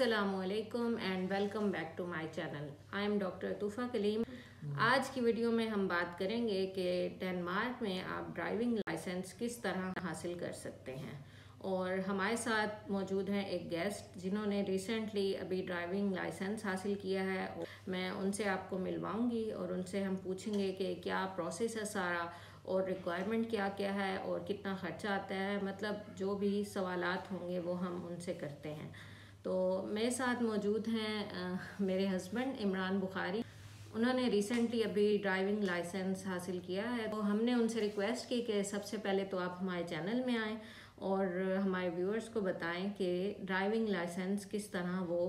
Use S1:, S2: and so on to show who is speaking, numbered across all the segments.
S1: अस्सलामुअलैकुम and welcome back to my channel. I am doctor Toofa Kaleem. आज की वीडियो में हम बात करेंगे कि डेनमार्क में आप ड्राइविंग लाइसेंस किस तरह हासिल कर सकते हैं। और हमारे साथ मौजूद हैं एक गेस्ट जिन्होंने रिसेंटली अभी ड्राइविंग लाइसेंस हासिल किया है। मैं उनसे आपको मिलवाऊंगी और उनसे हम पूछेंगे कि क्या प्रोसेस है सारा और रिक्वायरमेंट क्या क्या है और कितना ख़र्चा आता है, मतलब जो भी सवालात होंगे वो हम उनसे करते हैं। तो मेरे साथ मौजूद हैं मेरे हस्बैंड इमरान बुखारी। उन्होंने रिसेंटली अभी ड्राइविंग लाइसेंस हासिल किया है, तो हमने उनसे रिक्वेस्ट की कि सबसे पहले तो आप हमारे चैनल में आएँ और हमारे व्यूअर्स को बताएं कि ड्राइविंग लाइसेंस किस तरह वो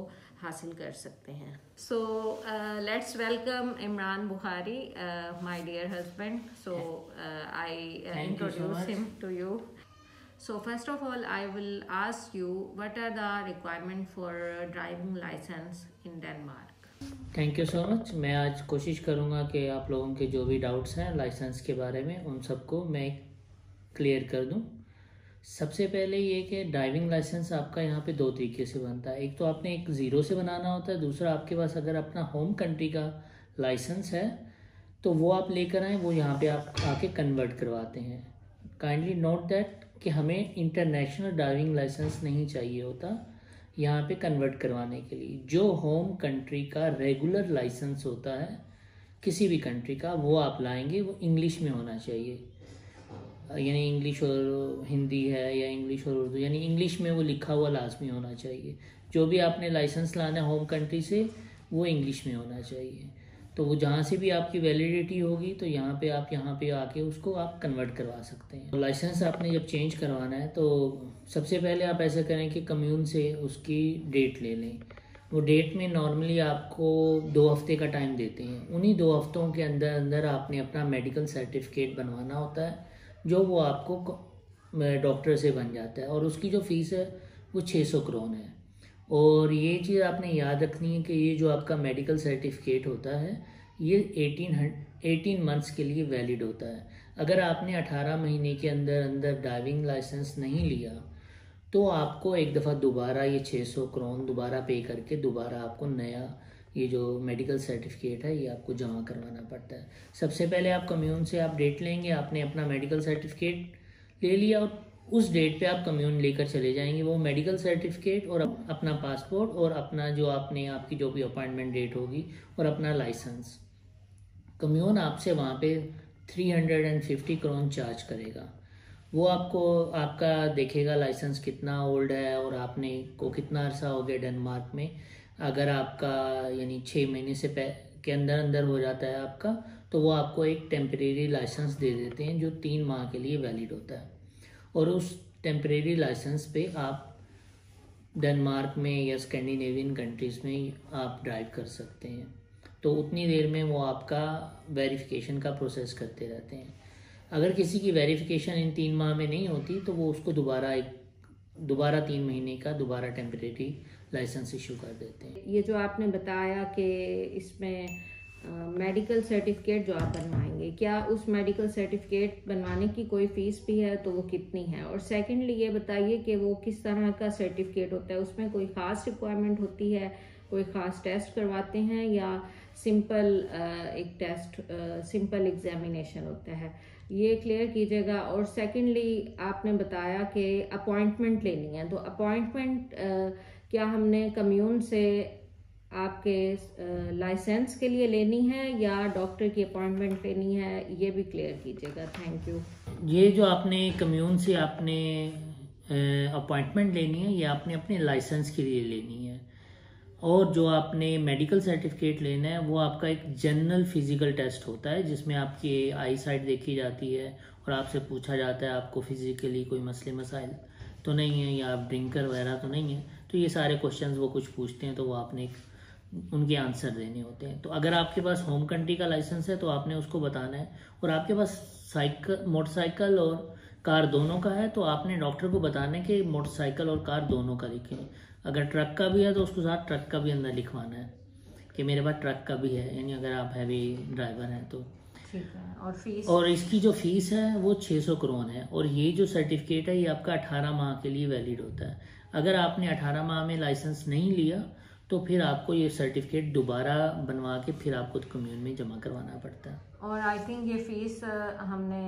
S1: हासिल कर सकते हैं। So let's welcome Imran Bukhari, my dear husband. So I introduce him to you. So first of all, I will ask you, what are the requirement for driving license in Denmark?
S2: Thank you so much. मैं आज कोशिश करूँगा कि आप लोगों के जो भी डाउट्स हैं लाइसेंस के बारे में उन सबको मैं क्लियर कर दूं। सबसे पहले ये कि ड्राइविंग लाइसेंस आपका यहाँ पे दो तरीके से बनता है। एक तो आपने एक ज़ीरो से बनाना होता है, दूसरा आपके पास अगर अपना होम कंट्री का लाइसेंस है तो वो आप लेकर आएँ, वो यहाँ पे आप आके कन्वर्ट करवाते हैं। काइंडली नोट दैट कि हमें इंटरनेशनल ड्राइविंग लाइसेंस नहीं चाहिए होता यहाँ पे कन्वर्ट करवाने के लिए। जो होम कंट्री का रेगुलर लाइसेंस होता है किसी भी कंट्री का, वो आप लाएंगे, वो इंग्लिश में होना चाहिए। यानी इंग्लिश और हिंदी है या इंग्लिश और उर्दू, यानी इंग्लिश में वो लिखा हुआ लाजमी होना चाहिए। जो भी आपने लाइसेंस लाना है होम कंट्री से वो इंग्लिश में होना चाहिए। तो वो जहाँ से भी आपकी वैलिडिटी होगी तो यहाँ पे आके उसको आप कन्वर्ट करवा सकते हैं। लाइसेंस आपने जब चेंज करवाना है तो सबसे पहले आप ऐसा करें कि कम्यून से उसकी डेट ले लें। वो डेट में नॉर्मली आपको 2 हफ्ते का टाइम देते हैं। उन्हीं 2 हफ्तों के अंदर अंदर आपने अपना मेडिकल सर्टिफिकेट बनवाना होता है, जो वो आपको डॉक्टर से बन जाता है। और उसकी जो फ़ीस है वो 600 क्रोन है। और ये चीज़ आपने याद रखनी है कि ये जो आपका मेडिकल सर्टिफिकेट होता है ये 18 मंथ्स के लिए वैलिड होता है। अगर आपने 18 महीने के अंदर अंदर ड्राइविंग लाइसेंस नहीं लिया तो आपको एक दफ़ा दोबारा ये 600 क्रोन दोबारा पे करके दोबारा आपको नया ये जो मेडिकल सर्टिफिकेट है ये आपको जमा करवाना पड़ता है। सबसे पहले आप कम्यून से आप डेट लेंगे, आपने अपना मेडिकल सर्टिफिकेट ले लिया और उस डेट पे आप कम्यून लेकर चले जाएंगे। वो मेडिकल सर्टिफिकेट और अपना पासपोर्ट और अपना जो आपकी जो भी अपॉइंटमेंट डेट होगी और अपना लाइसेंस, कम्यून आपसे वहाँ पे 350 क्रोन चार्ज करेगा। वो आपका देखेगा लाइसेंस कितना ओल्ड है और आपने को कितना अरसा हो गया डेनमार्क में। अगर आपका यानी 6 महीने से के अंदर अंदर हो जाता है आपका, तो वो आपको एक टेम्परेरी लाइसेंस दे देते हैं जो 3 माह के लिए वैलिड होता है। और उस टेम्परेरी लाइसेंस पे आप डेनमार्क में या स्कैंडिनेवियन कंट्रीज़ में आप ड्राइव कर सकते हैं। तो उतनी देर में वो आपका वेरिफिकेशन का प्रोसेस करते रहते हैं। अगर किसी की वेरिफिकेशन इन 3 माह में नहीं होती तो वो उसको दोबारा 3 महीने का दोबारा टेम्परेरी लाइसेंस इशू कर देते हैं।
S1: ये जो आपने बताया कि इसमें मेडिकल सर्टिफिकेट जो आप बनवाएंगे, क्या उस मेडिकल सर्टिफिकेट बनवाने की कोई फ़ीस भी है तो वो कितनी है? और सेकेंडली ये बताइए कि वो किस तरह का सर्टिफिकेट होता है, उसमें कोई ख़ास रिक्वायरमेंट होती है, कोई ख़ास टेस्ट करवाते हैं या सिंपल एक टेस्ट सिंपल एग्जामिनेशन होता है, ये क्लियर कीजिएगा। और सेकेंडली आपने बताया कि अपॉइंटमेंट लेनी है, तो अपॉइंटमेंट क्या हमने कम्यून से आपके लाइसेंस के लिए लेनी है या डॉक्टर की अपॉइंटमेंट लेनी है, ये भी क्लियर कीजिएगा। Thank you.
S2: ये जो आपने कम्यून से आपने अपॉइंटमेंट लेनी है ये आपने अपने लाइसेंस के लिए लेनी है। और जो आपने मेडिकल सर्टिफिकेट लेना है वो आपका एक जनरल फिजिकल टेस्ट होता है जिसमें आपकी आई साइट देखी जाती है और आपसे पूछा जाता है आपको फिजिकली कोई मसले मसाइल तो नहीं है या आप ड्रिंकर वगैरह तो नहीं है। तो ये सारे क्वेश्चंस वो कुछ पूछते हैं तो वो आपने उनके आंसर देने होते हैं। तो अगर आपके पास होम कंट्री का लाइसेंस है तो आपने उसको बताना है। और आपके पास मोटरसाइकिल और कार दोनों का है तो आपने डॉक्टर को बताना है कि मोटरसाइकिल और कार दोनों का लिखें। अगर ट्रक का भी है तो उसके साथ ट्रक का भी अंदर लिखवाना है कि मेरे पास ट्रक का भी है, यानी अगर आप हैवी ड्राइवर हैं तो
S1: ठीक है। और फीस?
S2: और इसकी जो फीस है वो 600 क्रोन है। और ये जो सर्टिफिकेट है ये आपका 18 माह के लिए वैलिड होता है। अगर आपने 18 माह में लाइसेंस नहीं लिया तो फिर आपको ये सर्टिफिकेट दोबारा बनवा के फिर आपको कम्यून में जमा करवाना पड़ता है।
S1: और आई थिंक ये फीस हमने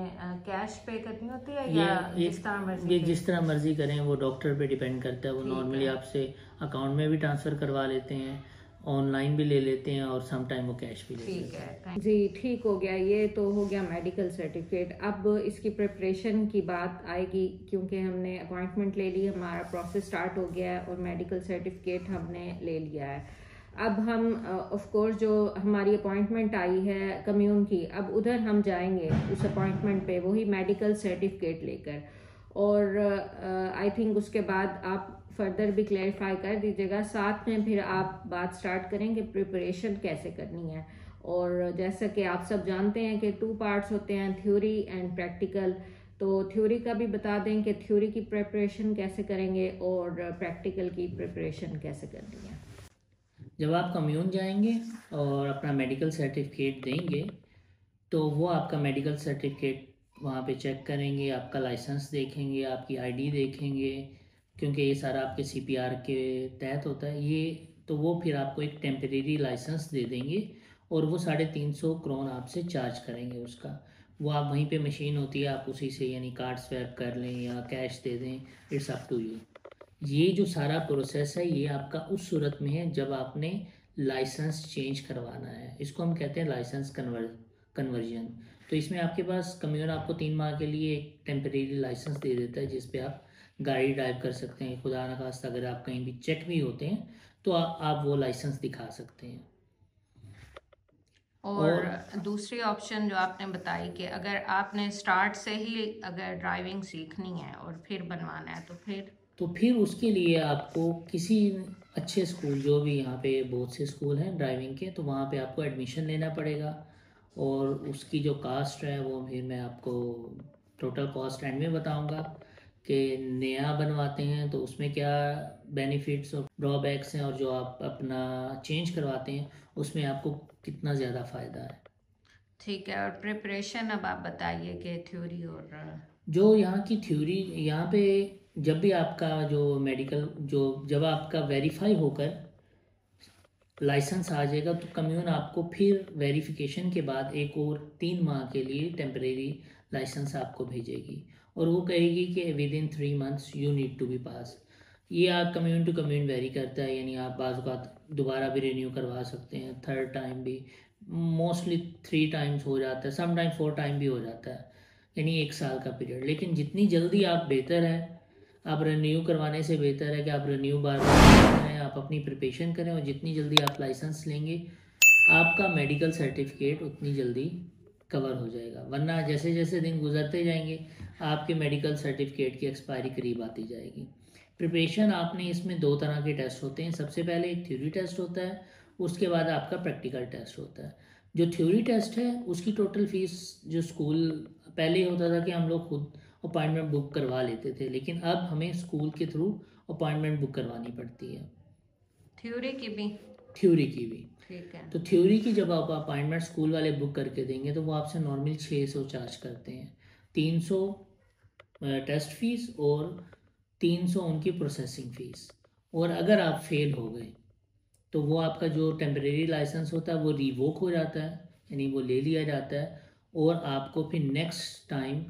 S1: कैश पे करनी होती है या जिस तरह मर्जी?
S2: ये जिस तरह मर्जी करें, वो डॉक्टर पे डिपेंड करता है। वो नॉर्मली आपसे अकाउंट में भी ट्रांसफ़र करवा लेते हैं, ऑनलाइन भी ले लेते हैं और सम टाइम वो कैश भी ले लेते हैं।
S1: ठीक है जी, ठीक हो गया। ये तो हो गया मेडिकल सर्टिफिकेट। अब इसकी प्रिपरेशन की बात आएगी, क्योंकि हमने अपॉइंटमेंट ले ली, हमारा प्रोसेस स्टार्ट हो गया है और मेडिकल सर्टिफिकेट हमने ले लिया है। अब हम ऑफ कोर्स जो हमारी अपॉइंटमेंट आई है कम्यून की, अब उधर हम जाएंगे उस अपॉइंटमेंट पे वही मेडिकल सर्टिफिकेट लेकर। और आई थिंक उसके बाद आप फर्दर भी क्लैरिफाई कर दीजिएगा। साथ में फिर आप बात स्टार्ट करेंगे प्रिपरेशन कैसे करनी है। और जैसा कि आप सब जानते हैं कि 2 पार्ट्स होते हैं, थ्योरी एंड प्रैक्टिकल। तो थ्योरी का भी बता दें कि थ्योरी की प्रिपरेशन कैसे करेंगे और प्रैक्टिकल की प्रिपरेशन कैसे करनी है।
S2: जब आप कम्यून जाएंगे और अपना मेडिकल सर्टिफिकेट देंगे तो वो आपका मेडिकल सर्टिफिकेट वहाँ पे चेक करेंगे, आपका लाइसेंस देखेंगे, आपकी आईडी देखेंगे, क्योंकि ये सारा आपके सीपीआर के तहत होता है ये। तो वो फिर आपको एक टेम्परेरी लाइसेंस दे देंगे और वो 350 क्रोन आपसे चार्ज करेंगे उसका। वो आप वहीं पे मशीन होती है, आप उसी से यानी कार्ड स्वैप कर लें या कैश दे दें, इट्स अप टू यू। ये जो सारा प्रोसेस है ये आपका उस सूरत में है जब आपने लाइसेंस चेंज करवाना है। इसको हम कहते हैं लाइसेंस कन्वर्जन। तो इसमें आपके पास कम्यून आपको 3 माह के लिए एक टेम्परेरी लाइसेंस दे देता है जिस पे आप गाड़ी ड्राइव कर सकते हैं। खुदा न खास्ता अगर आप कहीं भी चेक भी होते हैं तो आप वो लाइसेंस दिखा सकते हैं।
S1: और दूसरी ऑप्शन जो आपने बताई कि अगर आपने स्टार्ट से ही अगर ड्राइविंग सीखनी है और फिर बनवाना है तो फिर
S2: उसके लिए आपको किसी अच्छे स्कूल, जो भी यहाँ पे बहुत से स्कूल हैं ड्राइविंग के, तो वहाँ पे आपको एडमिशन लेना पड़ेगा। और उसकी जो कास्ट है वो फिर मैं आपको टोटल कॉस्ट एंड में बताऊँगा कि नया बनवाते हैं तो उसमें क्या बेनिफिट्स और ड्रॉबैक्स हैं, और जो आप अपना चेंज करवाते हैं उसमें आपको कितना ज़्यादा फ़ायदा है।
S1: ठीक है। और प्रिपरेशन अब आप बताइए कि थ्योरी और
S2: जो यहाँ की थ्योरी, यहाँ पे जब भी आपका जो मेडिकल जब आपका वेरीफाई होकर लाइसेंस आ जाएगा तो कम्यून आपको फिर वेरिफिकेशन के बाद एक और 3 माह के लिए टेम्परेरी लाइसेंस आपको भेजेगी और वो कहेगी कि within 3 months you need to be pass. ये आप कम्यून टू कम्यून वेरी करता है, यानी आप बाज़ औक़ात दोबारा भी रिन्यू करवा सकते हैं, 3rd टाइम भी, मोस्टली 3 टाइम्स हो जाता है, सम टाइम 4 टाइम भी हो जाता है, यानी 1 साल का पीरियड। लेकिन जितनी जल्दी आप बेहतर है, आप रिन्यू करवाने से बेहतर है कि आप रिन्यू बार करें, आप अपनी प्रिपरेशन करें और जितनी जल्दी आप लाइसेंस लेंगे आपका मेडिकल सर्टिफिकेट उतनी जल्दी कवर हो जाएगा। वरना जैसे जैसे दिन गुजरते जाएंगे आपके मेडिकल सर्टिफिकेट की एक्सपायरी करीब आती जाएगी। प्रिपरेशन आपने इसमें 2 तरह के टेस्ट होते हैं। सबसे पहले एक थ्योरी टेस्ट होता है, उसके बाद आपका प्रैक्टिकल टेस्ट होता है। जो थ्योरी टेस्ट है उसकी टोटल फीस, जो स्कूल पहले होता था कि हम लोग खुद अपॉइंटमेंट बुक करवा लेते थे, लेकिन अब हमें स्कूल के थ्रू अपॉइंटमेंट बुक करवानी पड़ती है।
S1: थ्योरी की भी?
S2: ठीक है। तो थ्योरी की जब आप अपॉइंटमेंट स्कूल वाले बुक करके देंगे तो वो आपसे नॉर्मली 600 चार्ज करते हैं। 300 टेस्ट फीस और 300 उनकी प्रोसेसिंग फ़ीस। और अगर आप फेल हो गए तो वो आपका जो टेम्परेरी लाइसेंस होता है वो रिवोक हो जाता है, यानी वो ले लिया जाता है और आपको फिर नेक्स्ट टाइम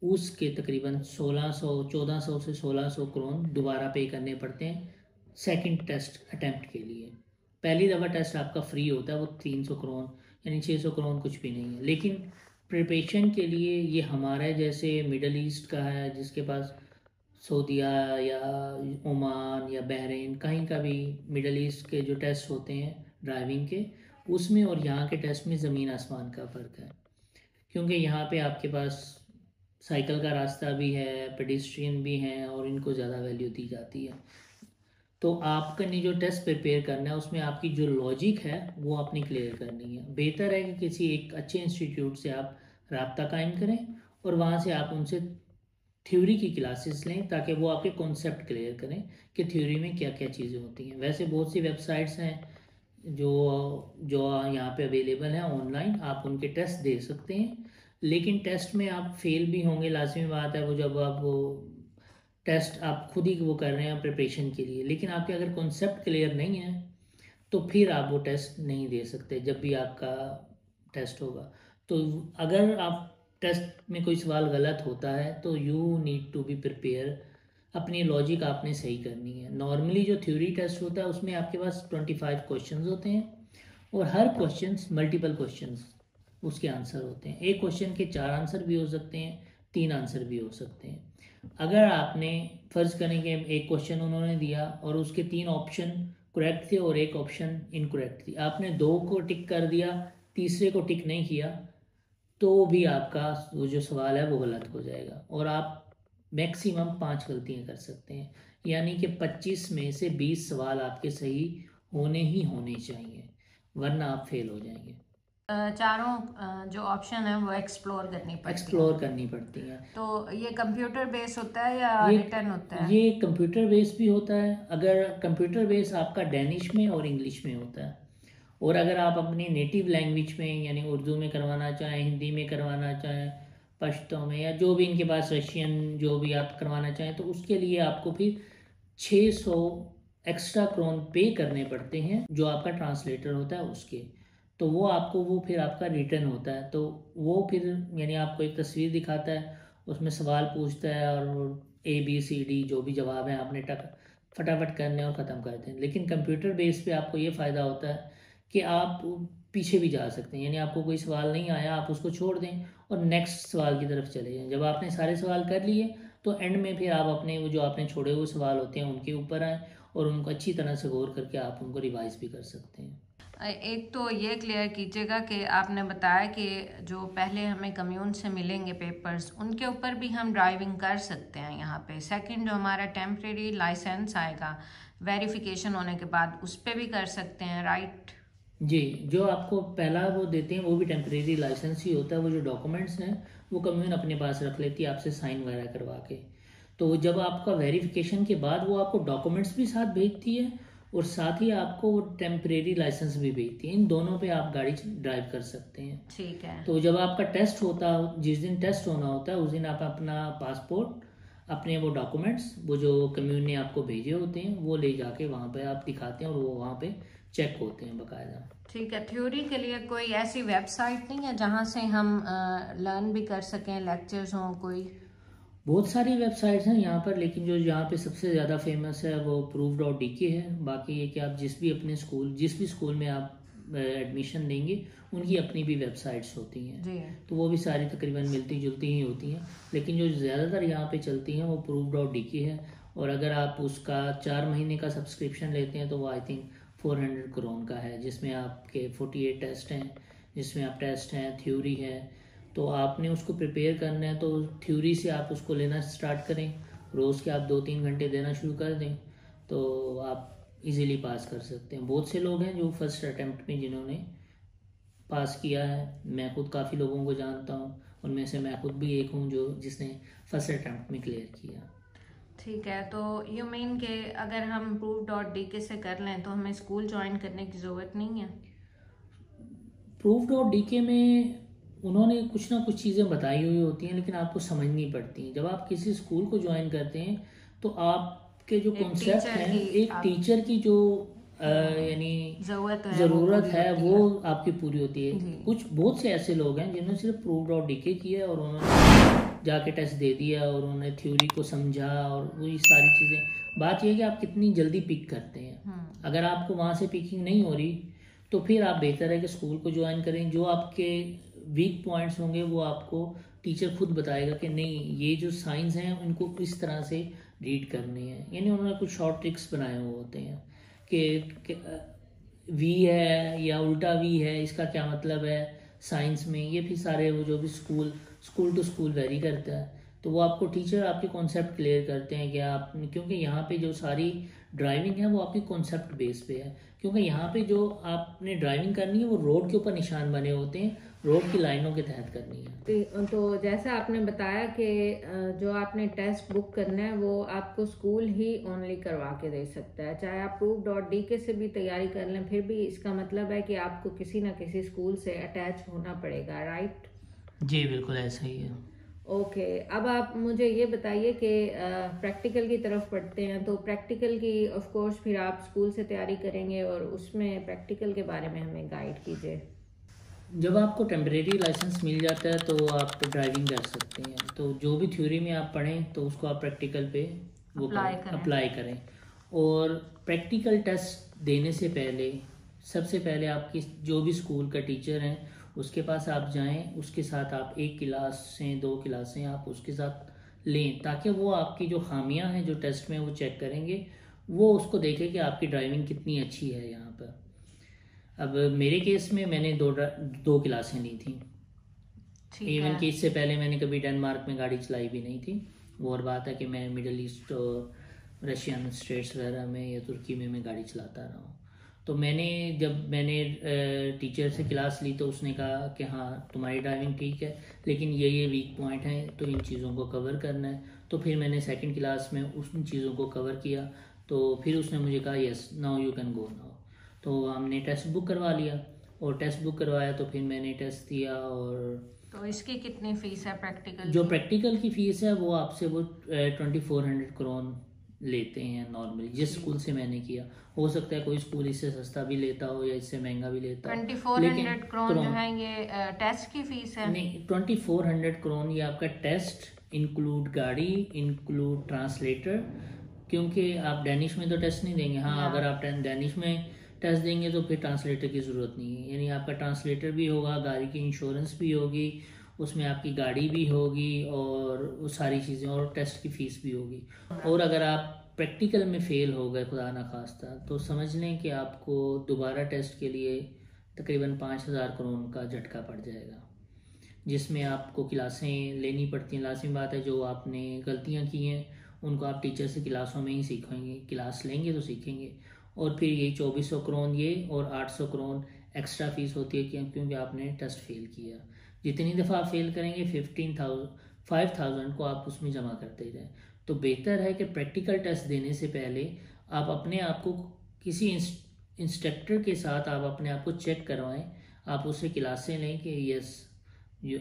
S2: उसके तकरीबन 1400 से 1600 क्रोन दोबारा पे करने पड़ते हैं सेकंड टेस्ट अटैम्प्ट के लिए। पहली दफ़ा टेस्ट आपका फ्री होता है, वो 300 क्रोन यानी 600 क्रोन कुछ भी नहीं है। लेकिन प्रिपरेशन के लिए ये हमारा जैसे मिडल ईस्ट का है, जिसके पास सऊदीया या ओमान या बहरीन कहीं का भी मिडल ईस्ट के जो टेस्ट होते हैं ड्राइविंग के, उसमें और यहाँ के टेस्ट में ज़मीन आसमान का फ़र्क है। क्योंकि यहाँ पे आपके पास साइकिल का रास्ता भी है, पेडिस्ट्रियन भी हैं और इनको ज़्यादा वैल्यू दी जाती है। तो आपका ने जो टेस्ट प्रिपेयर करना है उसमें आपकी जो लॉजिक है वो आपने क्लियर करनी है। बेहतर है कि किसी एक अच्छे इंस्टीट्यूट से आप राब्ता कायम करें और वहाँ से आप उनसे थ्योरी की क्लासेस लें ताकि वो आपके कॉन्सेप्ट क्लियर करें कि थ्योरी में क्या क्या चीज़ें होती हैं। वैसे बहुत सी वेबसाइट्स हैं जो जो यहाँ पे अवेलेबल हैं ऑनलाइन, आप उनके टेस्ट दे सकते हैं। लेकिन टेस्ट में आप फेल भी होंगे, लाजमी बात है। वो जब आप वो टेस्ट आप खुद ही वो कर रहे हैं प्रिपरेशन के लिए, लेकिन आपके अगर कॉन्सेप्ट क्लियर नहीं है तो फिर आप वो टेस्ट नहीं दे सकते जब भी आपका टेस्ट होगा। तो अगर आप टेस्ट में कोई सवाल गलत होता है तो you need to be prepare, अपनी लॉजिक आपने सही करनी है। नॉर्मली जो थ्योरी टेस्ट होता है उसमें आपके पास 25 क्वेश्चंस होते हैं और हर क्वेश्चंस मल्टीपल क्वेश्चंस उसके आंसर होते हैं। एक क्वेश्चन के 4 आंसर भी हो सकते हैं, 3 आंसर भी हो सकते हैं। अगर आपने फ़र्ज़ करें कि एक क्वेश्चन उन्होंने दिया और उसके 3 ऑप्शन करेक्ट थे और एक ऑप्शन इनकरेक्ट थी, आपने 2 को टिक कर दिया, तीसरे को टिक नहीं किया, तो भी आपका वो जो सवाल है वो गलत हो जाएगा और आप मैक्सिमम 5 गलतियां कर सकते हैं। यानी कि 25 में से 20 सवाल आपके सही होने ही होने चाहिए, वरना आप फेल हो जाएंगे।
S1: चारों जो ऑप्शन है वो एक्सप्लोर करनी पड़ती हैं। तो ये कंप्यूटर बेस होता है या रिटन होता है?
S2: ये कंप्यूटर बेस भी होता है। अगर कंप्यूटर बेस आपका डैनिश में और इंग्लिश में होता है, और अगर आप अपनी नेटिव लैंग्वेज में यानी उर्दू में करवाना चाहें, हिंदी में करवाना चाहें, पश्तो में, या जो भी इनके पास रशियन जो भी आप करवाना चाहें, तो उसके लिए आपको फिर 600 एक्स्ट्रा क्रोन पे करने पड़ते हैं जो आपका ट्रांसलेटर होता है उसके। तो वो आपको वो फिर आपका रिटर्न होता है। तो वो फिर यानी आपको एक तस्वीर दिखाता है, उसमें सवाल पूछता है और ABCD जो भी जवाब है आपने टक फटाफट करने और ख़त्म कर दें। लेकिन कंप्यूटर बेस पे आपको ये फ़ायदा होता है कि आप पीछे भी जा सकते हैं, यानी आपको कोई सवाल नहीं आया आप उसको छोड़ दें और नेक्स्ट सवाल की तरफ चले जाएं। जब आपने सारे सवाल कर लिए तो एंड में फिर आप अपने वो जो आपने छोड़े हुए सवाल होते हैं उनके ऊपर आएँ और उनको अच्छी तरह से गौर करके आप उनको रिवाइज भी कर सकते हैं।
S1: एक तो ये क्लियर कीजिएगा कि आपने बताया कि जो पहले हमें कम्यून से मिलेंगे पेपर्स, उनके ऊपर भी हम ड्राइविंग कर सकते हैं यहाँ पे। सेकंड, जो हमारा टेम्परेरी लाइसेंस आएगा वेरिफिकेशन होने के बाद, उस पर भी कर सकते हैं, राइट?
S2: जी, जो आपको पहला वो देते हैं वो भी टेम्परेरी लाइसेंस ही होता है। वो जो डॉक्यूमेंट्स हैं वो कम्यून अपने पास रख लेती है आपसे साइन वगैरह करवा के। तो जब आपका वेरिफिकेशन के बाद वो आपको डॉक्यूमेंट्स भी साथ भेजती है और साथ ही आपको वो टेम्परेरी लाइसेंस भी भेजती है। इन दोनों पे आप गाड़ी ड्राइव कर सकते हैं।
S1: ठीक है।
S2: तो जब आपका टेस्ट होता है, जिस दिन टेस्ट होना होता है उस दिन आप अपना पासपोर्ट, अपने वो डॉक्यूमेंट्स, वो जो कम्यून ने आपको भेजे होते हैं, वो ले जाके वहाँ पे आप दिखाते हैं और वो वहाँ पे चेक होते हैं बाकायदा।
S1: ठीक है। थ्योरी के लिए कोई ऐसी वेबसाइट नहीं है जहाँ से हम लर्न भी कर सकें, लेक्चर्स हों कोई?
S2: बहुत सारी वेबसाइट्स हैं यहाँ पर, लेकिन जो यहाँ पे सबसे ज़्यादा फेमस है वो proof.dk है। बाकी ये कि आप जिस भी स्कूल में आप एडमिशन लेंगे उनकी अपनी भी वेबसाइट्स होती हैं, तो वो भी सारी तकरीबन मिलती जुलती ही होती हैं। लेकिन जो ज़्यादातर यहाँ पे चलती हैं वो proof.dk है। और अगर आप उसका 4 महीने का सब्सक्रिप्शन लेते हैं तो वो आई थिंक 400 क्रोन का है, जिसमें आपके 48 टेस्ट हैं, जिसमें आप टेस्ट हैं, थ्योरी है। तो आपने उसको प्रिपेयर करना है तो थ्योरी से आप उसको लेना स्टार्ट करें, रोज़ के आप 2-3 घंटे देना शुरू कर दें तो आप इजीली पास कर सकते हैं। बहुत से लोग हैं जो फर्स्ट अटेम्प्ट में जिन्होंने पास किया है, मैं खुद काफ़ी लोगों को जानता हूँ, उनमें से मैं खुद भी एक हूँ जो जिसने फर्स्ट अटेम्प्ट में क्लियर किया।
S1: ठीक है। तो यू मीन कि अगर हम proof.dk से कर लें तो हमें स्कूल ज्वाइन करने की ज़रूरत नहीं है?
S2: proof.dk में उन्होंने कुछ ना कुछ चीज़ें बताई हुई होती हैं लेकिन आपको समझनी पड़ती हैं। जब आप किसी स्कूल को ज्वाइन करते हैं तो आपके जो कॉन्सेप्ट हैं, एक टीचर की जो यानी ज़रूरत है वो आपकी पूरी होती है। कुछ बहुत से ऐसे लोग हैं जिन्होंने सिर्फ proof.dk किया और उन्होंने जाके टेस्ट दे दिया और उन्होंने थ्योरी को समझा और वही सारी चीज़ें। बात यह है कि आप कितनी जल्दी पिक करते हैं। अगर आपको वहाँ से पिकिंग नहीं हो रही तो फिर आप बेहतर है कि स्कूल को ज्वाइन करें। जो आपके वीक पॉइंट्स होंगे वो आपको टीचर खुद बताएगा कि नहीं, ये जो साइंस हैं उनको इस तरह से रीड करने हैं। यानी उन्होंने कुछ शॉर्ट ट्रिक्स बनाए हुए होते हैं कि वी है या उल्टा वी है, इसका क्या मतलब है साइंस में। ये भी सारे वो जो भी स्कूल टू स्कूल वेरी करता है। तो वो आपको टीचर आपके कॉन्सेप्ट क्लियर करते हैं कि आप, क्योंकि यहाँ पे जो सारी ड्राइविंग है वो आपकी कॉन्सेप्ट बेस पे है। क्योंकि यहाँ पे जो आपने ड्राइविंग करनी है वो रोड के ऊपर निशान बने होते हैं, रोड की लाइनों के तहत करनी है।
S1: तो जैसा आपने बताया कि जो आपने टेस्ट बुक करना है वो आपको स्कूल ही ओनली करवा के दे सकता है। चाहे आप proof.dk से भी तैयारी कर लें फिर भी इसका मतलब है कि आपको किसी ना किसी स्कूल से अटैच होना पड़ेगा, राइट?
S2: जी बिल्कुल ऐसा ही है।
S1: ओके, अब आप मुझे ये बताइए कि प्रैक्टिकल की तरफ पढ़ते हैं, तो प्रैक्टिकल की ऑफ कोर्स फिर आप स्कूल से तैयारी करेंगे और उसमें प्रैक्टिकल के बारे में हमें गाइड कीजिए।
S2: जब आपको टेम्परेरी लाइसेंस मिल जाता है तो आप ड्राइविंग कर सकते हैं। तो जो भी थ्योरी में आप पढ़ें तो उसको आप प्रैक्टिकल पे वो अप्लाई करें। और प्रैक्टिकल टेस्ट देने से पहले सबसे पहले आपकी जो भी स्कूल का टीचर हैं उसके पास आप जाएं, उसके साथ आप 1 क्लासें 2 क्लासें आप उसके साथ लें, ताकि वो आपकी जो खामियां हैं जो टेस्ट में वो चेक करेंगे, वो उसको देखें कि आपकी ड्राइविंग कितनी अच्छी है यहाँ पर। अब मेरे केस में मैंने दो क्लासें ली थी। इवन कि इससे पहले मैंने कभी डेनमार्क में गाड़ी चलाई भी नहीं थी। वो और बात है कि मैं मिडल ईस्ट और रशियन स्टेट्स वगैरह में या तुर्की में मैं गाड़ी चलाता रहा हूँ। तो जब मैंने टीचर से क्लास ली तो उसने कहा कि हाँ तुम्हारी ड्राइविंग ठीक है, लेकिन ये वीक पॉइंट हैं तो इन चीज़ों को कवर करना है। तो फिर मैंने सेकंड क्लास में उन चीज़ों को कवर किया। तो फिर उसने मुझे कहा yes now you can go now. तो हमने टेस्ट बुक करवा लिया और टेस्ट बुक करवाया तो फिर मैंने टेस्ट दिया। और
S1: तो इसकी कितनी फीस है प्रैक्टिकल
S2: जो प्रैक्टिकल की फीस है वो आपसे वो 2400 क्रोन लेते हैं नॉर्मली, जिस स्कूल से मैंने किया। हो सकता है कोई स्कूल इससे सस्ता भी लेता हो या इससे महंगा भी लेता हो।
S1: 2400 क्रोन जो है ये टेस्ट की फीस है?
S2: नहीं, 2400 क्रोन ये आपका टेस्ट इंक्लूड गाड़ी इंक्लूड ट्रांसलेटर, क्योंकि आप डेनिश में तो टेस्ट नहीं देंगे। हाँ, अगर आप डेनिश में टेस्ट देंगे तो फिर ट्रांसलेटर की ज़रूरत नहीं है। यानी आपका ट्रांसलेटर भी होगा, गाड़ी की इंश्योरेंस भी होगी, उसमें आपकी गाड़ी भी होगी और वो सारी चीज़ें, और टेस्ट की फ़ीस भी होगी। और अगर आप प्रैक्टिकल में फ़ेल हो गए खुदा ना खास्ता, तो समझ लें कि आपको दोबारा टेस्ट के लिए तकरीबन 5000 क्रोन का झटका पड़ जाएगा, जिसमें आपको क्लासें लेनी पड़ती हैं। लाज़मी बात है, जो आपने गलतियाँ की हैं उनको आप टीचर से क्लासों में ही सीखेंगे, क्लास लेंगे तो सीखेंगे। और फिर ये 2400 क्रोन ये और 800 क्रोन एक्स्ट्रा फीस होती है क्योंकि आपने टेस्ट फेल किया। जितनी दफ़ा आप फेल करेंगे 5000 को आप उसमें जमा करते जाएं। तो बेहतर है कि प्रैक्टिकल टेस्ट देने से पहले आप अपने आप को किसी इंस्ट्रक्टर के साथ आप अपने आप को चेक करवाएं। आप उससे क्लासें लें कि यस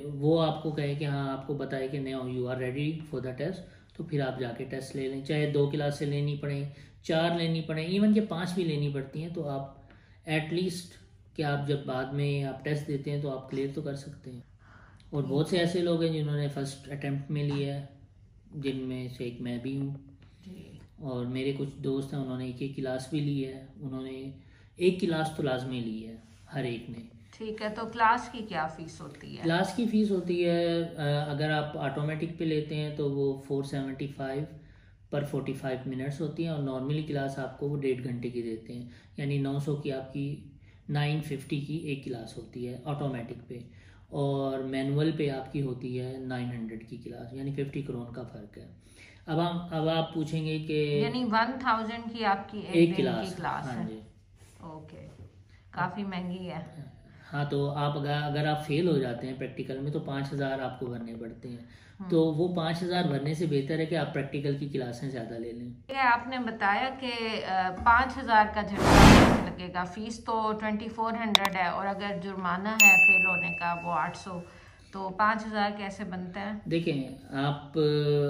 S2: वो आपको कहे कि हाँ, आपको बताए कि now you are ready for the test, तो फिर आप जाके टेस्ट ले लें। चाहे 2 क्लासें लेनी पड़े, 4 लेनी पड़े, इवन कि 5 भी लेनी पड़ती हैं, तो आप एटलीस्ट कि आप जब बाद में आप टेस्ट देते हैं तो आप क्लियर तो कर सकते हैं। और बहुत से ऐसे लोग हैं जिन्होंने फर्स्ट अटेम्प्ट में लिया है, जिनमें से एक मैं भी हूँ। और मेरे कुछ दोस्त हैं, उन्होंने एक क्लास भी ली है। उन्होंने 1 क्लास तो लाजमी ली है हर एक ने।
S1: ठीक है, तो क्लास की क्या फीस होती है?
S2: क्लास की फ़ीस होती है, अगर आप ऑटोमेटिक पे लेते हैं तो वो 475 पर 45 मिनट्स होती हैं। और नॉर्मली क्लास आपको वो 1.5 घंटे की देते हैं, यानी 900 की आपकी 950 की एक क्लास होती है ऑटोमेटिक पे। और मैनुअल पे आपकी होती है 900 की क्लास, यानी 50 क्रोन का फ़र्क है। अब आप पूछेंगे कि
S1: यानी 1000 की आपकी एक दिन की क्लास है? ओके, काफ़ी महंगी है।
S2: हाँ, तो आप अगर आप फेल हो जाते हैं प्रैक्टिकल में तो 5000 आपको भरने पड़ते हैं। तो वो 5000 भरने से बेहतर है कि आप प्रैक्टिकल की क्लासें ज़्यादा ले लें।
S1: ये आपने बताया कि 5000 का जुर्माना लगेगा, फीस तो 2400 है, और अगर जुर्माना है फेल होने का वो 800, तो 5000 कैसे बनता है?
S2: देखें, आप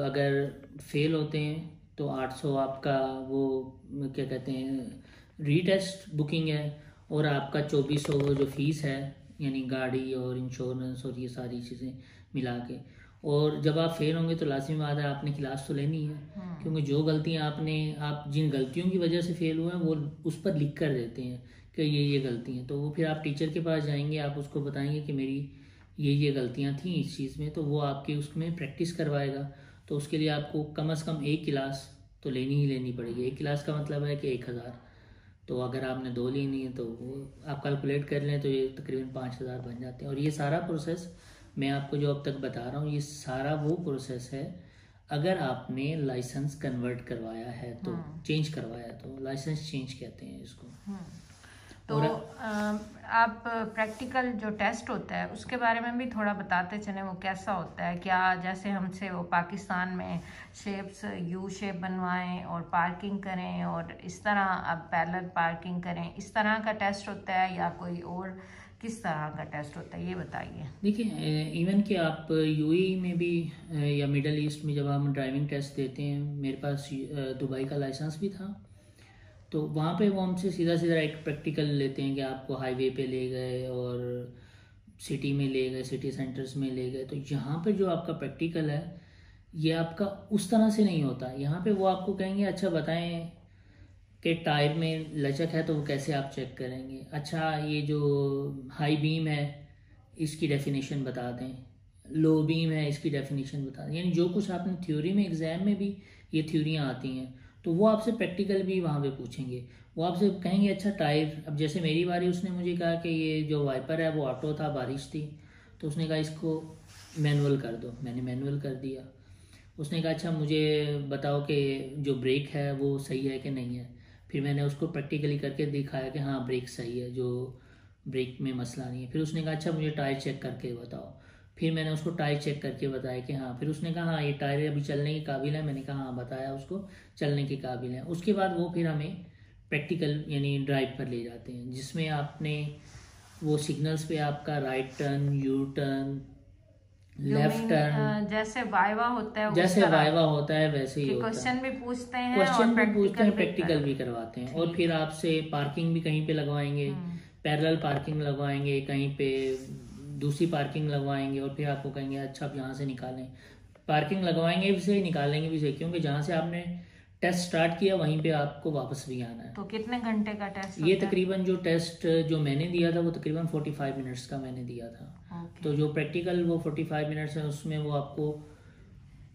S2: अगर फेल होते हैं तो 800 आपका वो क्या कहते हैं रीटेस्ट बुकिंग है, और आपका 2400 जो फीस है, यानी गाड़ी और इंश्योरेंस और ये सारी चीज़ें मिला के। और जब आप फेल होंगे तो लाजिमी बात है आपने क्लास तो लेनी है, क्योंकि जो गलतियां आप जिन गलतियों की वजह से फेल हुए हैं वो उस पर लिख कर देते हैं कि ये गलती हैं। तो वो फिर आप टीचर के पास जाएंगे, आप उसको बताएंगे कि मेरी ये गलतियां थी इस चीज़ में, तो वो आपकी उसमें प्रैक्टिस करवाएगा। तो उसके लिए आपको कम से कम 1 क्लास तो लेनी ही लेनी पड़ेगी। 1 क्लास का मतलब है कि 1000। तो अगर आपने 2 लेनी है तो वो आप कैलकुलेट कर लें तो ये तकरीबन 5000 बन जाते हैं। और ये सारा प्रोसेस मैं आपको जो अब तक बता रहा हूँ, ये सारा वो प्रोसेस है अगर आपने लाइसेंस कन्वर्ट करवाया है तो, चेंज करवाया तो, लाइसेंस चेंज कहते हैं इसको।
S1: तो आप प्रैक्टिकल जो टेस्ट होता है उसके बारे में भी थोड़ा बताते चलें, वो कैसा होता है? क्या जैसे हमसे वो पाकिस्तान में शेप्स यू शेप बनवाएं और पार्किंग करें और इस तरह अब पैरेलल पार्किंग करें, इस तरह का टेस्ट होता है या कोई और किस तरह का टेस्ट होता है ये बताइए।
S2: देखिए, इवन कि आप यूएई में भी या मिडल ईस्ट में जब हम ड्राइविंग टेस्ट देते हैं, मेरे पास दुबई का लाइसेंस भी था, तो वहाँ पे वो हमसे सीधा सीधा एक प्रैक्टिकल लेते हैं कि आपको हाईवे पे ले गए और सिटी में ले गए, सिटी सेंटर्स में ले गए। तो यहाँ पे जो आपका प्रैक्टिकल है ये आपका उस तरह से नहीं होता। यहाँ पे वो आपको कहेंगे अच्छा बताएं कि टायर में लचक है तो वो कैसे आप चेक करेंगे, अच्छा ये जो हाई बीम है इसकी डेफिनेशन बता दें, लो बीम है इसकी डेफिनेशन बता दें। यानी जो कुछ आपने थ्योरी में एग्जाम में भी ये थ्योरियाँ आती हैं तो वो आपसे प्रैक्टिकल भी वहाँ पे पूछेंगे। वो आपसे कहेंगे अच्छा टायर, अब जैसे मेरी बारी उसने मुझे कहा कि ये जो वाइपर है वो ऑटो था, बारिश थी, तो उसने कहा इसको मैनुअल कर दो, मैंने मैनुअल कर दिया। उसने कहा अच्छा मुझे बताओ कि जो ब्रेक है वो सही है कि नहीं है, फिर मैंने उसको प्रैक्टिकली करके दिखाया कि हाँ ब्रेक सही है, जो ब्रेक में मसला नहीं है। फिर उसने कहा अच्छा मुझे टायर चेक करके बताओ, फिर मैंने उसको टायर चेक करके बताया कि हाँ, फिर उसने कहा हाँ ये टायर अभी चलने के काबिल है, मैंने कहा हाँ बताया उसको चलने के काबिल है। उसके बाद वो फिर हमें प्रैक्टिकल यानी ड्राइव पर ले जाते हैं जिसमें आपने वो सिग्नल्स पे आपका right turn, U turn, left turn,
S1: जैसे वाइवा होता है
S2: जैसे वाइवा होता है वैसे ही होता है।
S1: क्वेश्चन भी पूछते हैं,
S2: क्वेश्चन भी पूछते हैं, प्रैक्टिकल भी करवाते हैं। और फिर आपसे पार्किंग भी कहीं पे लगवाएंगे, पैरेलल पार्किंग लगवाएंगे, कहीं पे दूसरी पार्किंग लगवाएंगे, और फिर आपको कहेंगे अच्छा आप यहाँ से निकालें। पार्किंग लगवाएंगे भी सही, निकालेंगे भी सही, क्योंकि जहाँ से आपने टेस्ट स्टार्ट किया वहीं पे आपको वापस भी आना है।
S1: तो कितने घंटे का टेस्ट
S2: ये तकरीबन जो टेस्ट जो मैंने दिया था वो तकरीबन 45 मिनट्स का मैंने दिया था। तो जो प्रैक्टिकल वो 45 मिनट्स है उसमें वो आपको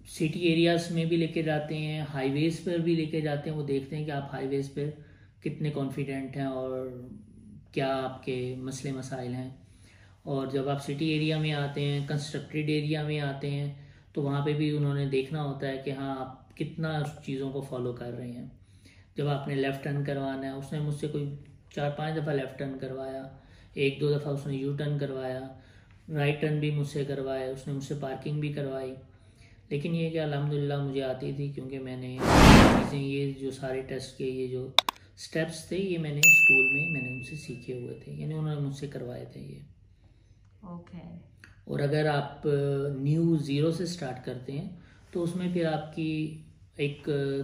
S2: सिटी एरियाज में भी लेके जाते हैं, हाईवेज पर भी लेके जाते हैं। वो देखते हैं कि आप हाईवेज पर कितने कॉन्फिडेंट हैं और क्या आपके मसले मसाइल हैं। और जब आप सिटी एरिया में आते हैं, कंस्ट्रक्टेड एरिया में आते हैं, तो वहाँ पे भी उन्होंने देखना होता है कि हाँ आप कितना चीज़ों को फॉलो कर रहे हैं। जब आपने लेफ़्ट टर्न करवाना है, उसने मुझसे कोई 4-5 दफ़ा लेफ़्ट टर्न करवाया, 1-2 दफ़ा उसने यू टर्न करवाया, राइट टर्न भी मुझसे करवाया, उसने मुझसे पार्किंग भी करवाई। लेकिन ये कि अल्हम्दुलिल्लाह मुझे आती थी, क्योंकि मैंने चीज़ें ये जो सारे टेस्ट के ये जो स्टेप्स थे ये मैंने स्कूल में मैंने उनसे सीखे हुए थे, यानी उन्होंने मुझसे करवाए थे ये।
S1: ओके।
S2: और अगर आप न्यू ज़ीरो से स्टार्ट करते हैं तो उसमें फिर आपकी एक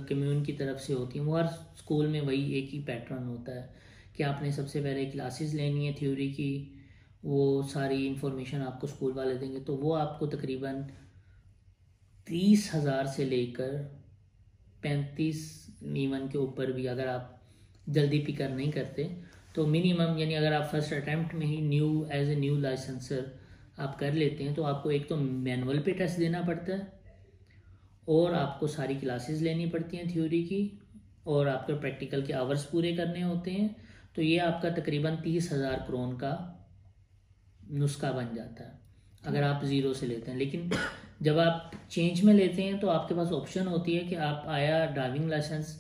S2: कम्यून की तरफ से होती है। वो हर स्कूल में वही एक ही पैटर्न होता है कि आपने सबसे पहले क्लासेस लेनी है थ्योरी की, वो सारी इन्फॉर्मेशन आपको स्कूल वाले देंगे। तो वो आपको तकरीबन 30,000 से लेकर 35 ईवन के ऊपर भी, अगर आप जल्दी पिकर नहीं करते तो मिनिमम, यानी अगर आप फर्स्ट अटैम्प्ट में ही new age a new licensor आप कर लेते हैं तो आपको एक तो मैनुअल पे टेस्ट देना पड़ता है और आपको सारी क्लासेस लेनी पड़ती हैं थ्योरी की, और आपके प्रैक्टिकल के आवर्स पूरे करने होते हैं। तो ये आपका तकरीबन 30,000 क्रोन का नुस्खा बन जाता है अगर आप ज़ीरो से लेते हैं। लेकिन जब आप चेंज में लेते हैं तो आपके पास ऑप्शन होती है कि आप आया ड्राइविंग लाइसेंस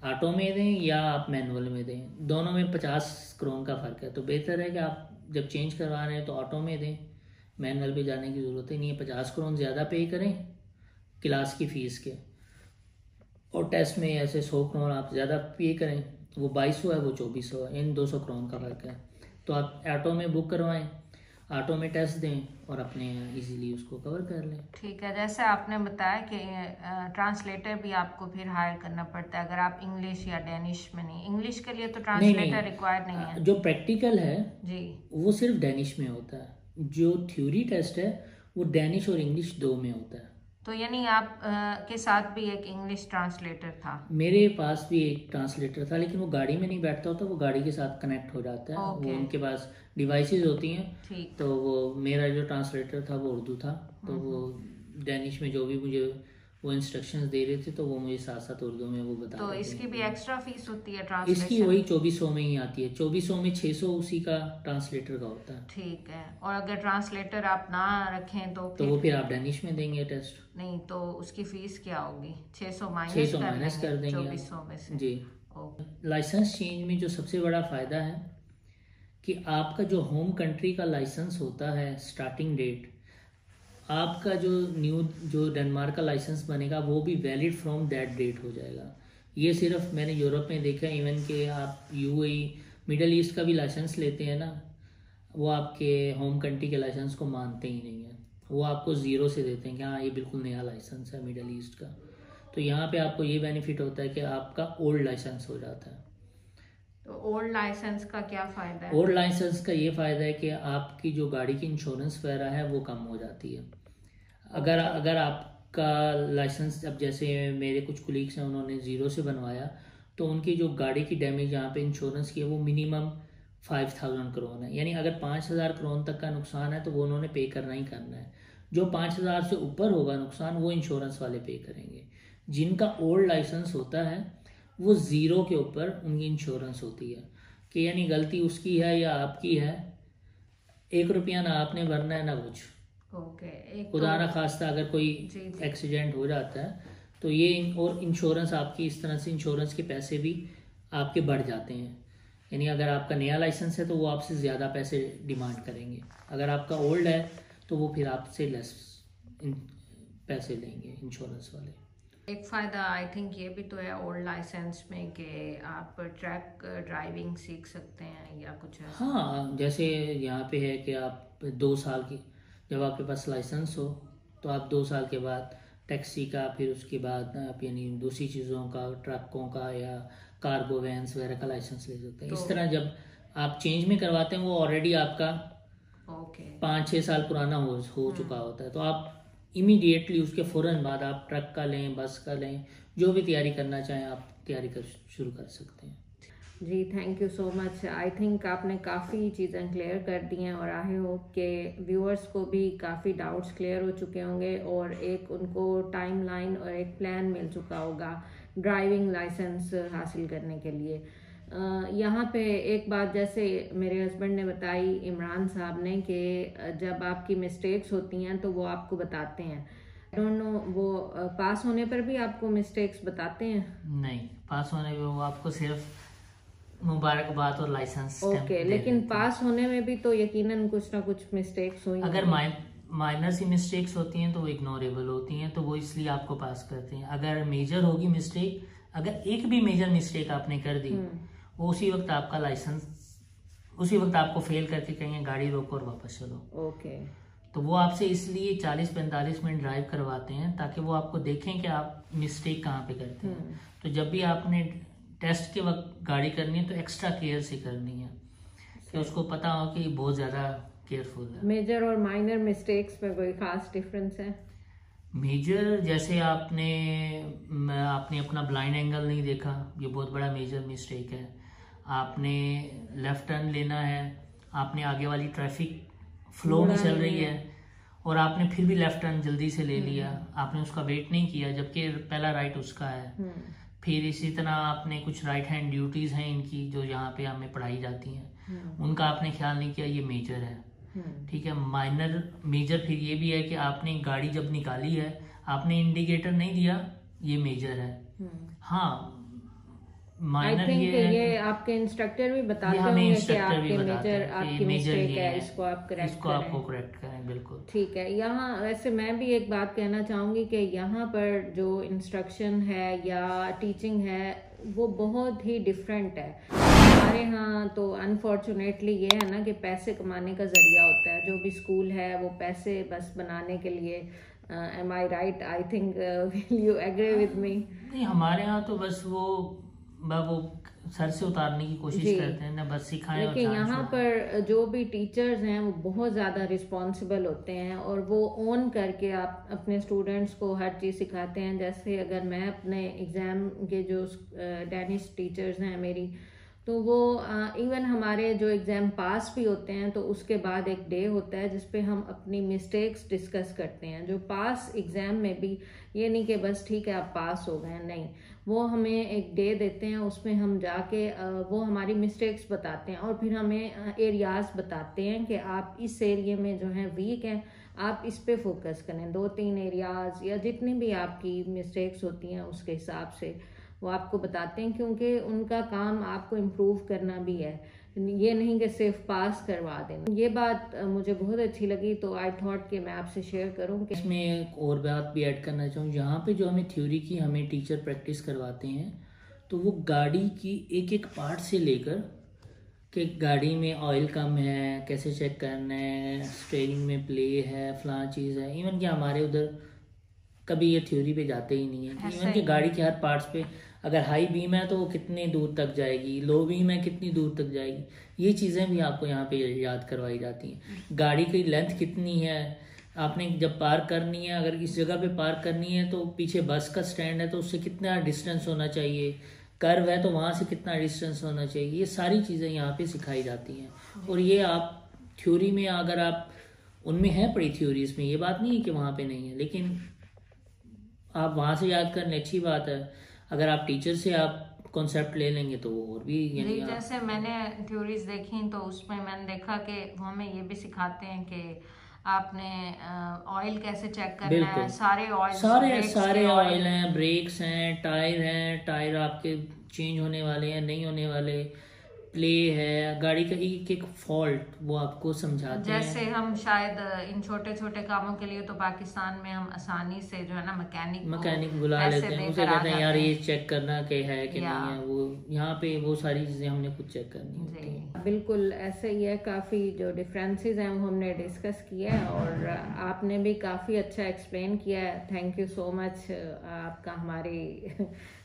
S2: ऑटो में दें या आप मैनुअल में दें। दोनों में 50 क्रोन का फ़र्क है, तो बेहतर है कि आप जब चेंज करवा रहे हैं तो ऑटो में दें, मैनुअल पे जाने की ज़रूरत ही नहीं है। 50 क्रोन ज़्यादा पे करें क्लास की फ़ीस के, और टेस्ट में ऐसे 100 क्रोन आप ज़्यादा पे करें, वो 2200 है वो 2400 है, इन 200 क्रोन का फ़र्क है। तो आप ऑटो में बुक करवाएं, ऑटो में टेस्ट दें और अपने इजीली उसको कवर कर लें।
S1: ठीक है, जैसे आपने बताया कि ट्रांसलेटर भी आपको फिर हायर करना पड़ता है अगर आप इंग्लिश या डेनिश में नहीं। इंग्लिश के लिए तो ट्रांसलेटर रिक्वायर्ड नहीं है।
S2: जो प्रैक्टिकल है
S1: जी
S2: वो सिर्फ डेनिश में होता है, जो थ्योरी टेस्ट है वो डेनिश और इंग्लिश 2 में होता है।
S1: तो यानी आप के साथ भी एक इंग्लिश ट्रांसलेटर था?
S2: मेरे पास भी एक ट्रांसलेटर था, लेकिन वो गाड़ी में नहीं बैठता होता, वो गाड़ी के साथ कनेक्ट हो जाता है। वो उनके पास डिवाइसेस होती हैं। तो वो मेरा जो ट्रांसलेटर था वो उर्दू था, तो वो डेनिश में जो भी मुझे वो इंस्ट्रक्शंस दे रहे थे तो वो मुझे साथ साथ उर्दू में वो बता।
S1: तो इसकी भी एक्स्ट्रा फीस होती है ट्रांसलेशन?
S2: इसकी वही 2400 में ही आती है, 2400 में 600 उसी का ट्रांसलेटर का होता है।
S1: ठीक है। और अगर ट्रांसलेटर आप ना रखें तो
S2: वो फिर आप डेनिश में देंगे टेस्ट?
S1: नहीं, तो उसकी फीस क्या होगी? 600
S2: माइनस कर देंगे
S1: 2400 में से जी।
S2: लाइसेंस चेंज में जो सबसे बड़ा फ़ायदा है कि आपका जो होम कंट्री का लाइसेंस होता है स्टार्टिंग डेट, आपका जो डेनमार्क का लाइसेंस बनेगा वो भी वैलिड फ्रॉम दैट डेट हो जाएगा। ये सिर्फ मैंने यूरोप में देखा है, इवन कि आप यूएई मिडल ईस्ट का भी लाइसेंस लेते हैं ना, वो आपके होम कंट्री के लाइसेंस को मानते ही नहीं है, वो आपको ज़ीरो से देते हैं कि हाँ ये बिल्कुल नया लाइसेंस है मिडल ईस्ट का। तो यहाँ पे आपको ये बेनिफिट होता है कि आपका ओल्ड लाइसेंस हो जाता है।
S1: तो ओल्ड लाइसेंस का क्या फ़ायदा है?
S2: ओल्ड लाइसेंस का ये फ़ायदा है कि आपकी जो गाड़ी की इंश्योरेंस वगैरह है वो कम हो जाती है। अगर आपका लाइसेंस, अब जैसे मेरे कुछ कुलीग्स हैं उन्होंने ज़ीरो से बनवाया, तो उनकी जो गाड़ी की डैमेज यहाँ पे इंश्योरेंस की है वो मिनिमम 5000 करोड़ है, यानी अगर 5000 करोड़ तक का नुकसान है तो वो उन्होंने पे करना ही करना है। जो 5000 से ऊपर होगा नुकसान वो इंश्योरेंस वाले पे करेंगे। जिनका ओल्ड लाइसेंस होता है वो ज़ीरो के ऊपर उनकी इंश्योरेंस होती है कि यानी गलती उसकी है या आपकी है, 1 रुपया ना आपने भरना है ना कुछ।
S1: ओके,
S2: खुदा ना खास्ता अगर कोई एक्सीडेंट हो जाता है तो ये, और इंश्योरेंस आपकी इस तरह से इंश्योरेंस के पैसे भी आपके बढ़ जाते हैं। यानी अगर आपका नया लाइसेंस है तो वो आपसे ज़्यादा पैसे डिमांड करेंगे, अगर आपका ओल्ड है तो वो फिर आपसे लेस पैसे लेंगे इंश्योरेंस वाले।
S1: एक फ़ायदा आई थिंक ये भी तो है ओल्ड लाइसेंस में कि आप ट्रक ड्राइविंग सीख सकते हैं या कुछ ऐसा।
S2: हाँ, जैसे यहाँ पे है कि आप 2 साल की, जब आपके पास लाइसेंस हो तो आप 2 साल के बाद टैक्सी का, फिर उसके बाद आप यानी दूसरी चीज़ों का, ट्रकों का या कार्गो वैन्स वगैरह का लाइसेंस ले सकते हैं। इस तरह जब आप चेंज में करवाते हैं वो ऑलरेडी आपका 5-6 साल पुराना हो चुका होता है, तो आप इमीडिएटली उसके फ़ौरन बाद आप ट्रक का लें, बस का लें, जो भी तैयारी करना चाहें आप तैयारी शुरू कर सकते हैं।
S1: जी, thank you so much. I think आपने काफ़ी चीज़ें क्लियर कर दी हैं और आई होप के व्यूअर्स को भी काफ़ी डाउट्स क्लियर हो चुके होंगे और एक उनको टाइमलाइन और एक प्लान मिल चुका होगा ड्राइविंग लाइसेंस हासिल करने के लिए। यहाँ पे एक बात जैसे मेरे हस्बैंड ने बताई, इमरान साहब ने, कि जब आपकी मिस्टेक्स होती हैं तो वो आपको बताते हैं। आई डोंट नो वो पास होने पर भी आपको मिस्टेक्स बताते हैं?
S2: नहीं, पास होने पर वो आपको सिर्फ मुबारकबाद और लाइसेंस
S1: ओके, लेकिन पास होने में भी तो यकीनन कुछ ना कुछ मिस्टेक्स हुई।
S2: अगर माइनर सी मिस्टेक्स होती हैं तो वो इग्नोरेबल होती हैं, तो वो इसलिए आपको पास करते हैं। अगर मेजर होगी मिस्टेक, अगर एक भी मेजर मिस्टेक आपने कर दी, वो उसी वक्त आपका लाइसेंस, उसी वक्त आपको फेल करके कहेंगे गाड़ी रोको और वापस चलो।
S1: ओके,
S2: तो वो आपसे इसलिए 40-45 मिनट ड्राइव करवाते हैं ताकि वो आपको देखें कि आप मिस्टेक कहाँ पे करते हैं। तो जब भी आपने टेस्ट के वक्त गाड़ी करनी है तो एक्स्ट्रा केयर से करनी है कि उसको पता हो कि बहुत ज़्यादा केयरफुल है।
S1: मेजर और माइनर मिस्टेक्स में कोई खास डिफरेंस है?
S2: मेजर जैसे आपने अपना ब्लाइंड एंगल नहीं देखा, ये बहुत बड़ा मेजर मिस्टेक है। आपने लेफ्ट टर्न लेना है, आपने आगे वाली ट्रैफिक फ्लो में चल रही है और आपने फिर भी लेफ्ट टर्न जल्दी से ले लिया, आपने उसका वेट नहीं किया जबकि पहला राइट उसका है। फिर इसी तरह आपने कुछ राइट हैंड ड्यूटीज हैं इनकी जो यहाँ पे हमें पढ़ाई जाती हैं, उनका आपने ख्याल नहीं किया, ये मेजर है। ठीक है। मेजर फिर ये भी है कि आपने गाड़ी जब निकाली है आपने इंडिकेटर नहीं दिया, ये मेजर है। हाँ, माइनर
S1: ये आपके इंस्ट्रक्टर भी बताते होंगे कि आपके मेजर आपकी मिस्टेक है, इसको आप
S2: करेक्ट करें। बिल्कुल ठीक
S1: है। यहाँ वैसे मैं भी एक बात कहना चाहूंगी कि यहाँ पर जो इंस्ट्रक्शन है या टीचिंग है वो बहुत ही डिफरेंट है। हमारे यहाँ तो अनफॉर्चुनेटली ये है ना कि पैसे कमाने का जरिया होता है, जो भी स्कूल है वो पैसे बस बनाने के लिए। Am I right? I think will you agree with me?
S2: नहीं, हमारे यहाँ तो बस वो सर से उतारने की कोशिश करते हैं ना, बस सिखाएं।
S1: लेकिन यहाँ पर जो भी टीचर्स हैं वो बहुत ज़्यादा रिस्पॉन्सिबल होते हैं और वो ओन करके आप अपने स्टूडेंट्स को हर चीज़ सिखाते हैं। जैसे अगर मैं अपने एग्ज़ाम के जो डेनिश टीचर्स हैं मेरी, तो वो इवन हमारे जो एग्ज़ाम पास भी होते हैं तो उसके बाद एक डे होता है जिस पे हम अपनी मिस्टेक्स डिस्कस करते हैं। जो पास एग्ज़ाम में भी ये नहीं कि बस ठीक है आप पास हो गए, नहीं, वो हमें एक डे देते हैं, उसमें हम जाके वो हमारी मिस्टेक्स बताते हैं और फिर हमें एरियाज बताते हैं कि आप इस एरिया में जो है वीक हैं, आप इस पे फोकस करें। 2-3 एरियाज या जितनी भी आपकी मिस्टेक्स होती हैं उसके हिसाब से वो आपको बताते हैं, क्योंकि उनका काम आपको इम्प्रूव करना भी है, ये नहीं कि सिर्फ पास करवा देना। ये बात मुझे बहुत अच्छी लगी तो आई थॉट कि मैं आपसे शेयर करूं कि
S2: इसमें एक और बात भी ऐड करना चाहूँ। यहाँ पे जो हमें थ्योरी की हमें टीचर प्रैक्टिस करवाते हैं तो वो गाड़ी की एक एक पार्ट से लेकर कि गाड़ी में ऑयल कम है, कैसे चेक करना है, स्टीयरिंग में प्ले है, फलां चीज़ है। इवन कि हमारे उधर कभी ये थ्योरी पे जाते ही नहीं है। इवन कि गाड़ी के हर पार्ट्स पे अगर हाई बीम है तो वो कितनी दूर तक जाएगी, लो बीम है कितनी दूर तक जाएगी, ये चीज़ें भी आपको यहाँ पे याद करवाई जाती हैं। गाड़ी की लेंथ कितनी है, आपने जब पार्क करनी है, अगर इस जगह पे पार्क करनी है तो पीछे बस का स्टैंड है तो उससे कितना डिस्टेंस होना चाहिए, कर्व है तो वहाँ से कितना डिस्टेंस होना चाहिए, ये सारी चीज़ें यहाँ पे सिखाई जाती हैं। और ये आप थ्योरी में अगर आप उनमें है पड़ी थ्योरीज में, ये बात नहीं है कि वहाँ पे नहीं है, लेकिन आप वहाँ से याद कर लें अच्छी बात है। अगर आप टीचर से आप कॉन्सेप्ट ले लेंगे तो वो और भी
S1: यानी जैसे मैंने थ्योरीज देखी तो उसमें मैंने देखा कि वो हमें ये भी सिखाते हैं कि आपने ऑयल कैसे चेक करना है। सारे
S2: ऑयल हैं, ब्रेक्स हैं, टायर आपके चेंज होने वाले हैं नहीं होने वाले, प्ले है, गाड़ी का एक एक फॉल्ट वो आपको समझाते हैं।
S1: जैसे हम शायद इन छोटे छोटे कामों के लिए तो पाकिस्तान में हम आसानी से जो है ना मैकेनिक
S2: बुला लेते हैं, उसे कहते हैं यार ये चेक करना कि है कि नहीं है, वो यहाँ पे वो सारी चीजें हमने खुद चेक करनी है।
S1: बिल्कुल ऐसे ही है, काफ़ी जो डिफरेंसेस हैं वो हमने डिस्कस किया है और आपने भी काफ़ी अच्छा एक्सप्लेन किया है। थैंक यू सो मच आपका हमारे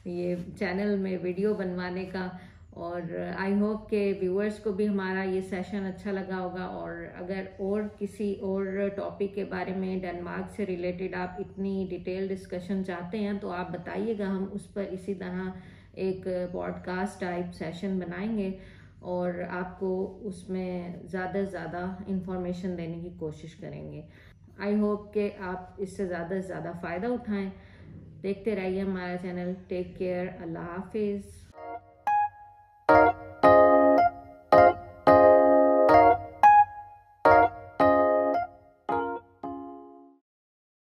S1: ये चैनल में वीडियो बनवाने का। और आई होप के व्यूअर्स को भी हमारा ये सेशन अच्छा लगा होगा। और अगर और किसी और टॉपिक के बारे में डेनमार्क से रिलेटेड आप इतनी डिटेल डिस्कशन चाहते हैं तो आप बताइएगा, हम उस पर इसी तरह एक पॉडकास्ट टाइप सेशन बनाएंगे और आपको उसमें ज़्यादा से ज़्यादा इंफॉर्मेशन देने की कोशिश करेंगे। आई होप के आप इससे ज़्यादा से ज़्यादा फ़ायदा उठाएं। देखते रहिए हमारा चैनल। टेक केयर, अल्लाह हाफिज़।